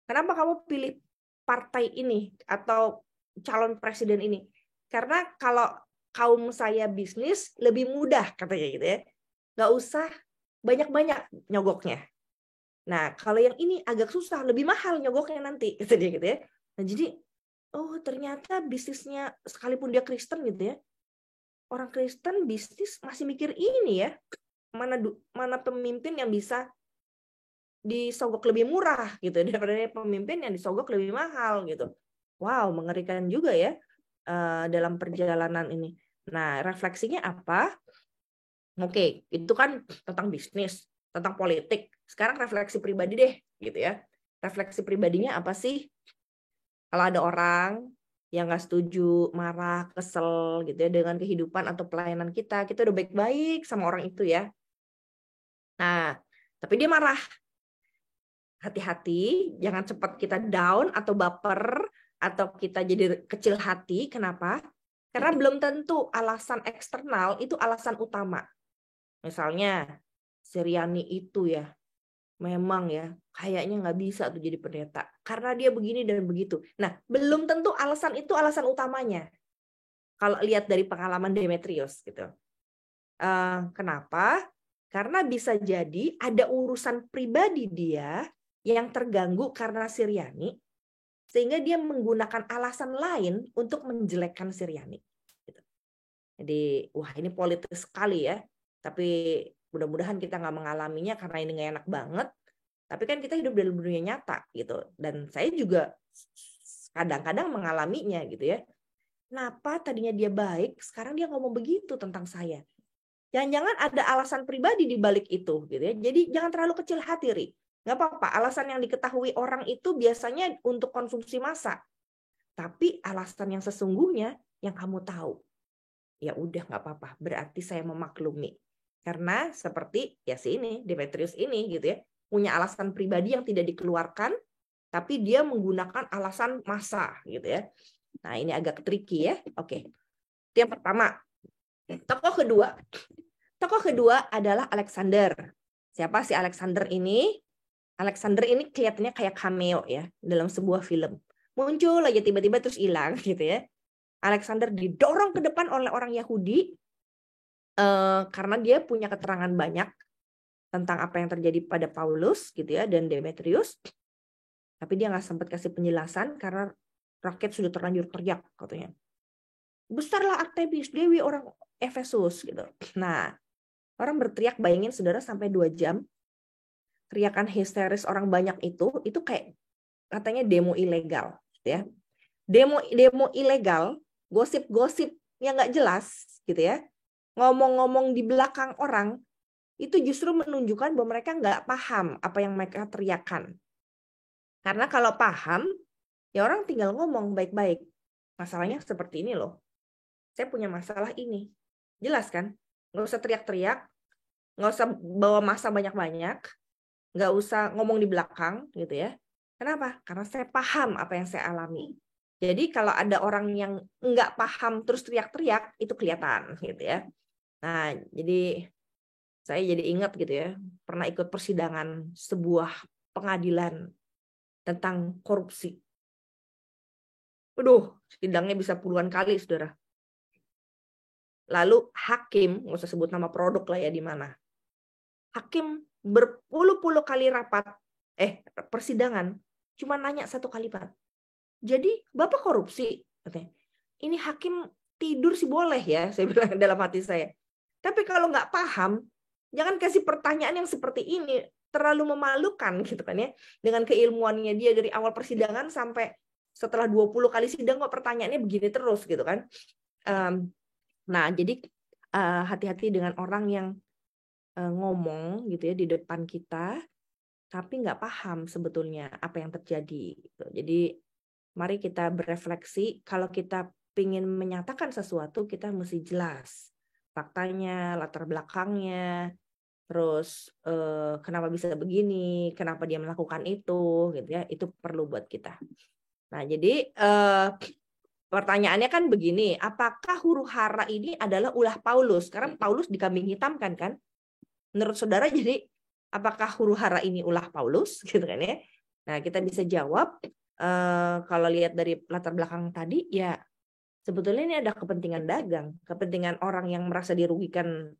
Kenapa kamu pilih partai ini atau calon presiden ini? Karena kalau kaum saya bisnis lebih mudah katanya gitu ya. Nggak usah banyak-banyak nyogoknya. Nah, kalau yang ini agak susah, lebih mahal nyogoknya nanti gitu dia gitu ya. Nah, jadi oh ternyata bisnisnya sekalipun dia Kristen gitu ya. Orang Kristen bisnis masih mikir ini ya. Mana pemimpin yang bisa disogok lebih murah gitu daripada pemimpin yang disogok lebih mahal gitu. Wow, mengerikan juga ya dalam perjalanan ini. Nah, refleksinya apa? Oke, itu kan tentang bisnis, tentang politik. Sekarang refleksi pribadi deh, gitu ya. Refleksi pribadinya apa sih? Kalau ada orang yang nggak setuju, marah, kesel, gitu ya, dengan kehidupan atau pelayanan kita udah baik-baik sama orang itu ya. Nah, tapi dia marah. Hati-hati, jangan cepat kita down atau baper atau kita jadi kecil hati. Kenapa? Karena belum tentu alasan eksternal itu alasan utama. Misalnya, Suryani itu ya, memang ya, kayaknya nggak bisa tuh jadi pendeta. Karena dia begini dan begitu. Nah, belum tentu alasan itu alasan utamanya. Kalau lihat dari pengalaman Demetrius gitu. Kenapa? Karena bisa jadi ada urusan pribadi dia yang terganggu karena Suryani, sehingga dia menggunakan alasan lain untuk menjelekkan Suryani. Jadi, wah ini politis sekali ya. Tapi mudah-mudahan kita nggak mengalaminya karena ini nggak enak banget. Tapi kan kita hidup dalam dunia nyata gitu. Dan saya juga kadang-kadang mengalaminya gitu ya. Kenapa tadinya dia baik, sekarang dia ngomong begitu tentang saya. Jangan-jangan ada alasan pribadi di balik itu gitu ya. Jadi jangan terlalu kecil hati, Ri. Nggak apa-apa, alasan yang diketahui orang itu biasanya untuk konsumsi massa. Tapi alasan yang sesungguhnya yang kamu tahu. Ya udah nggak apa-apa, berarti saya memaklumi. Karena seperti ya ini, Demetrius ini gitu ya, punya alasan pribadi yang tidak dikeluarkan, tapi dia menggunakan alasan massa gitu ya. Nah ini agak tricky ya. Oke, itu yang pertama. Tokoh kedua adalah Alexander. Siapa sih Alexander ini? Alexander ini kelihatannya kayak cameo ya dalam sebuah film. Muncul aja tiba-tiba terus hilang gitu ya. Alexander didorong ke depan oleh orang Yahudi karena dia punya keterangan banyak tentang apa yang terjadi pada Paulus gitu ya dan Demetrius. Tapi dia nggak sempat kasih penjelasan karena rakyat sudah terlanjur teriak katanya. Besarlah Artemis, dewi orang Efesus gitu. Nah, orang berteriak, bayangin saudara sampai 2 jam. Teriakan histeris orang banyak itu kayak katanya demo ilegal gitu ya. Demo ilegal, gosip-gosip yang nggak jelas gitu ya. Ngomong-ngomong di belakang orang itu justru menunjukkan bahwa mereka nggak paham apa yang mereka teriakan. Karena kalau paham, ya orang tinggal ngomong baik-baik. Masalahnya seperti ini loh. Saya punya masalah ini. Jelas kan? Nggak usah teriak-teriak, nggak usah bawa massa banyak-banyak, nggak usah ngomong di belakang gitu ya. Kenapa? Karena saya paham apa yang saya alami. Jadi kalau ada orang yang nggak paham terus teriak-teriak, itu kelihatan gitu ya. Nah, jadi saya jadi ingat gitu ya, pernah ikut persidangan sebuah pengadilan tentang korupsi. Waduh, sidangnya bisa puluhan kali, saudara. Lalu hakim, nggak usah sebut nama produk lah ya di mana. Hakim berpuluh-puluh kali persidangan, cuma nanya 1 kalimat. Jadi, Bapak korupsi? Katanya. Ini hakim tidur sih boleh ya, saya bilang dalam hati saya. Tapi kalau nggak paham, jangan kasih pertanyaan yang seperti ini, terlalu memalukan gitu kan ya. Dengan keilmuannya dia dari awal persidangan sampai setelah 20 kali sidang kok pertanyaannya begini terus gitu kan. Nah, jadi hati-hati dengan orang yang ngomong gitu ya di depan kita, tapi nggak paham sebetulnya apa yang terjadi. Gitu. Jadi mari kita berefleksi. Kalau kita ingin menyatakan sesuatu, kita mesti jelas faktanya, latar belakangnya, terus kenapa bisa begini, kenapa dia melakukan itu, gitu ya. Itu perlu buat kita. Nah, jadi pertanyaannya kan begini, apakah huru hara ini adalah ulah Paulus? Karena Paulus dikambing hitamkan kan? Menurut saudara, jadi apakah huru hara ini ulah Paulus, gitu kan ya? Nah, kita bisa jawab kalau lihat dari latar belakang tadi, ya sebetulnya ini ada kepentingan dagang, kepentingan orang yang merasa dirugikan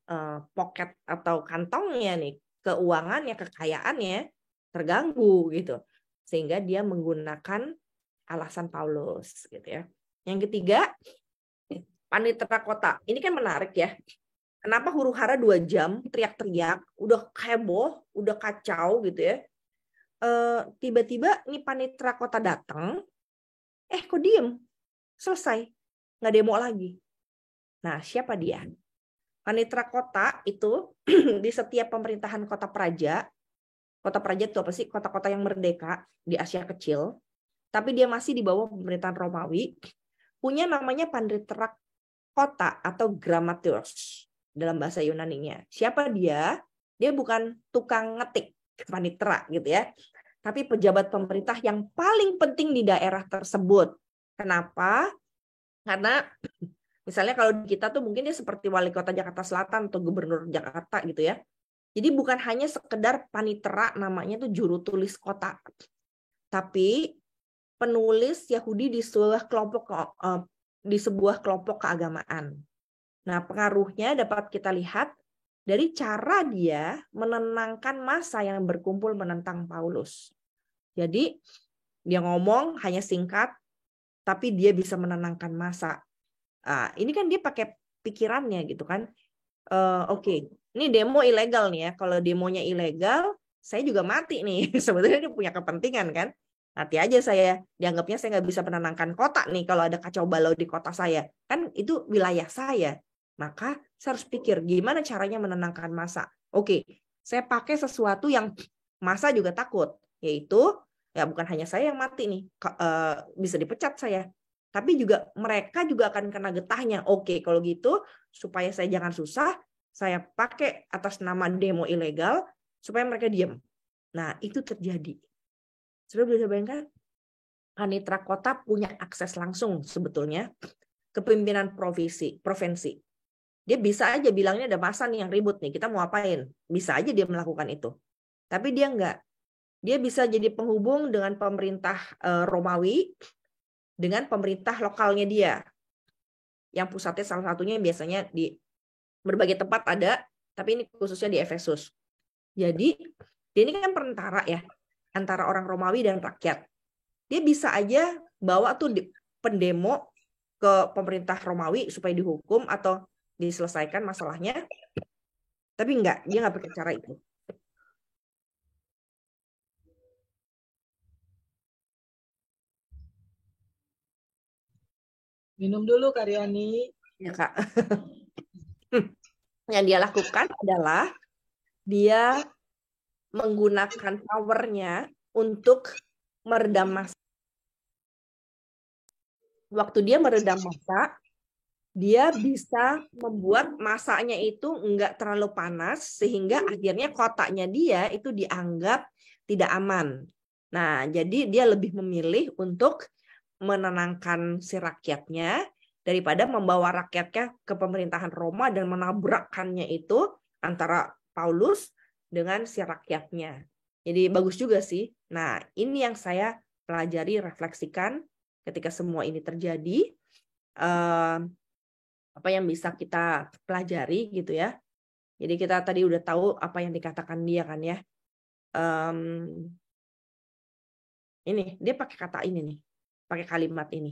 pocket atau kantongnya nih, keuangannya, kekayaannya terganggu gitu, sehingga dia menggunakan alasan Paulus, gitu ya. Yang ketiga, panitera kota. Ini kan menarik ya. Kenapa huru hara 2 jam teriak-teriak, udah heboh, udah kacau gitu ya. Tiba-tiba nih panitera kota datang, kok diem? Selesai, nggak demo lagi. Nah, siapa dia? Panitera kota itu di setiap pemerintahan kota praja itu apa sih? Kota-kota yang merdeka di Asia Kecil, tapi dia masih di bawah pemerintahan Romawi, punya namanya panitera kota atau grammateos dalam bahasa Yunaninya. Siapa dia? Dia bukan tukang ngetik panitera gitu ya, tapi pejabat pemerintah yang paling penting di daerah tersebut. Kenapa? Karena misalnya kalau di kita tuh mungkin dia seperti wali kota Jakarta Selatan atau gubernur Jakarta gitu ya. Jadi bukan hanya sekedar panitera, namanya tuh juru tulis kota, tapi penulis Yahudi di sebuah kelompok keagamaan. Nah, pengaruhnya dapat kita lihat dari cara dia menenangkan massa yang berkumpul menentang Paulus. Jadi dia ngomong hanya singkat, tapi dia bisa menenangkan massa. Ini kan dia pakai pikirannya gitu kan. Oke, ini demo ilegal nih ya. Kalau demonya ilegal, saya juga mati nih. Sebetulnya dia punya kepentingan kan. Nanti aja saya, dianggapnya saya nggak bisa menenangkan kota nih kalau ada kacau balau di kota saya. Kan itu wilayah saya. Maka saya harus pikir gimana caranya menenangkan massa. Oke, saya pakai sesuatu yang massa juga takut. Yaitu, ya bukan hanya saya yang mati nih. Bisa dipecat saya. Tapi juga mereka juga akan kena getahnya. Oke, kalau gitu supaya saya jangan susah, saya pakai atas nama demo ilegal supaya mereka diam. Nah, itu terjadi. Sudah bisa bayangkan? Panitera kota punya akses langsung sebetulnya ke pimpinan provinsi. Dia bisa aja bilangnya ada masa nih yang ribut nih, kita mau apain? Bisa aja dia melakukan itu. Tapi dia enggak. Dia bisa jadi penghubung dengan pemerintah Romawi, dengan pemerintah lokalnya dia, yang pusatnya salah satunya biasanya di berbagai tempat ada, tapi ini khususnya di Efesus. Jadi dia ini kan perantara ya antara orang Romawi dan rakyat. Dia bisa aja bawa tuh pendemo ke pemerintah Romawi supaya dihukum atau diselesaikan masalahnya, tapi enggak, dia nggak pakai cara itu. Minum dulu, Karyani. Ya, Kak. Yang dia lakukan adalah dia menggunakan powernya untuk meredam massa. Waktu dia meredam massa, dia bisa membuat massanya itu enggak terlalu panas, sehingga akhirnya kotanya dia itu dianggap tidak aman. Nah, jadi dia lebih memilih untuk menenangkan si rakyatnya daripada membawa rakyatnya ke pemerintahan Roma dan menabrakkannya itu antara Paulus dengan si rakyatnya. Jadi bagus juga sih. Nah, ini yang saya pelajari, refleksikan ketika semua ini terjadi. Apa yang bisa kita pelajari gitu ya. Jadi kita tadi udah tahu apa yang dikatakan dia kan ya. Ini, dia pakai kata ini nih. Pakai kalimat ini.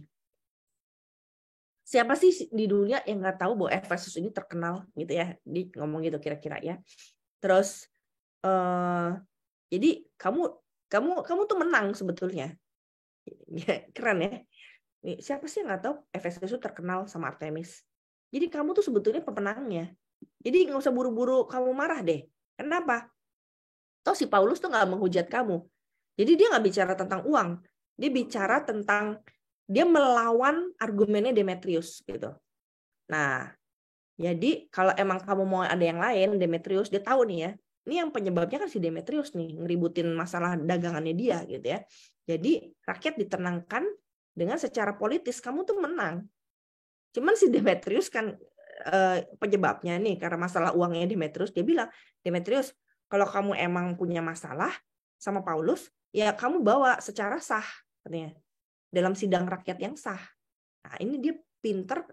Siapa sih di dunia yang nggak tahu bahwa Efesus ini terkenal gitu ya? Dia ngomong gitu kira-kira ya. Terus jadi kamu tuh menang sebetulnya. Keren ya. Siapa sih yang nggak tahu Efesus itu terkenal sama Artemis? Jadi kamu tuh sebetulnya pemenangnya. Jadi nggak usah buru-buru kamu marah deh. Kenapa? Toh si Paulus tuh nggak menghujat kamu. Jadi dia nggak bicara tentang uang. Dia bicara tentang dia melawan argumennya Demetrius gitu. Nah, jadi kalau emang kamu mau ada yang lain, Demetrius dia tahu nih ya. Ini yang penyebabnya kan si Demetrius nih, ngeributin masalah dagangannya dia gitu ya. Jadi rakyat ditenangkan dengan secara politis kamu tuh menang. Cuman si Demetrius kan penyebabnya nih karena masalah uangnya Demetrius, dia bilang, Demetrius, kalau kamu emang punya masalah sama Paulus, ya kamu bawa secara sah katanya. Dalam sidang rakyat yang sah. Nah, ini dia pinter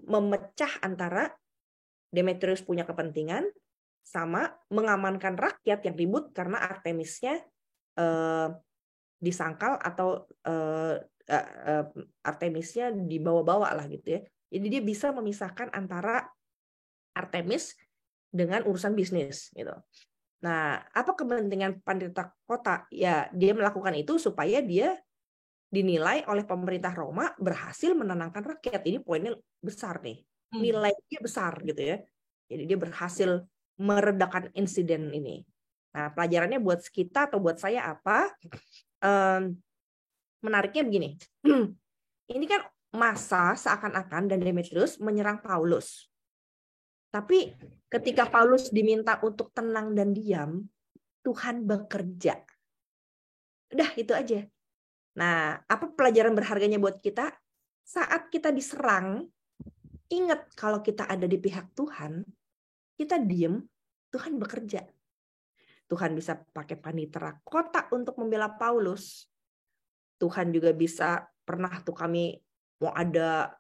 memecah antara Demetrius punya kepentingan sama mengamankan rakyat yang ribut karena Artemisnya disangkal atau Artemisnya dibawa-bawa lah gitu ya. Jadi dia bisa memisahkan antara Artemis dengan urusan bisnis gitu. Nah, apa kepentingan pendeta kota? Ya, dia melakukan itu supaya dia dinilai oleh pemerintah Roma berhasil menenangkan rakyat. Ini poinnya besar nih. Nilainya besar gitu ya. Jadi dia berhasil meredakan insiden ini. Nah, pelajarannya buat kita atau buat saya apa? Menariknya begini. Ini kan masa seakan-akan dan Demetrius menyerang Paulus. Tapi ketika Paulus diminta untuk tenang dan diam, Tuhan bekerja. Udah, itu aja. Nah, apa pelajaran berharganya buat kita? Saat kita diserang, ingat kalau kita ada di pihak Tuhan, kita diem, Tuhan bekerja. Tuhan bisa pakai panitera kota untuk membela Paulus. Tuhan juga bisa, pernah tuh kami mau ada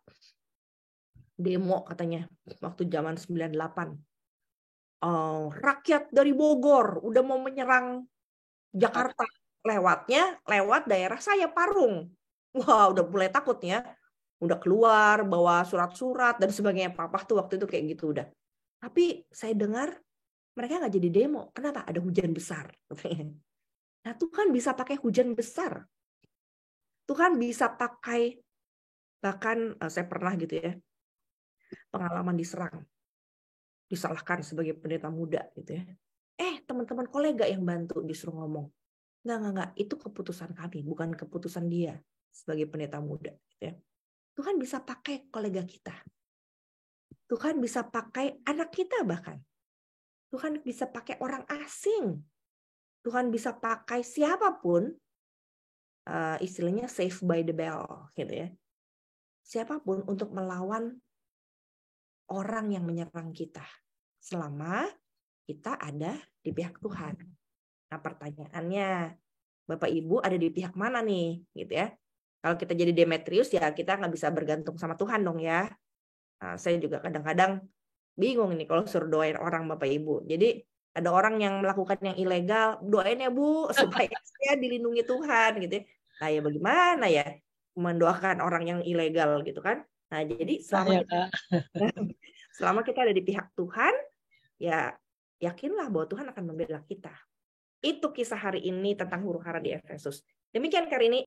demo katanya, waktu zaman 98. Rakyat dari Bogor udah mau menyerang Jakarta. Lewat daerah saya Parung. Wah, udah mulai takutnya. Udah keluar, bawa surat-surat dan sebagainya. Papa tuh waktu itu kayak gitu udah. Tapi saya dengar mereka nggak jadi demo. Kenapa? Ada hujan besar. Nah, Tuhan bisa pakai hujan besar. Tuhan bisa pakai, bahkan saya pernah gitu ya, pengalaman diserang. Disalahkan sebagai pendeta muda gitu ya. Teman-teman kolega yang bantu disuruh ngomong. Enggak, itu keputusan kami, bukan keputusan dia sebagai pendeta muda. Ya. Tuhan bisa pakai kolega kita. Tuhan bisa pakai anak kita bahkan. Tuhan bisa pakai orang asing. Tuhan bisa pakai siapapun, istilahnya save by the bell, gitu ya. Siapapun untuk melawan orang yang menyerang kita. Selama kita ada di pihak Tuhan. Nah, pertanyaannya, Bapak Ibu ada di pihak mana nih, gitu ya? Kalau kita jadi Demetrius ya kita nggak bisa bergantung sama Tuhan dong ya. Nah, saya juga kadang-kadang bingung nih kalau suruh doain orang Bapak Ibu. Jadi ada orang yang melakukan yang ilegal, doain ya Bu supaya saya dilindungi Tuhan gitu ya. Nah ya bagaimana ya mendoakan orang yang ilegal gitu kan? Nah jadi selama kita ada di pihak Tuhan, ya yakinlah bahwa Tuhan akan membela kita. Itu kisah hari ini tentang huru hara di Efesus. Demikian kali ini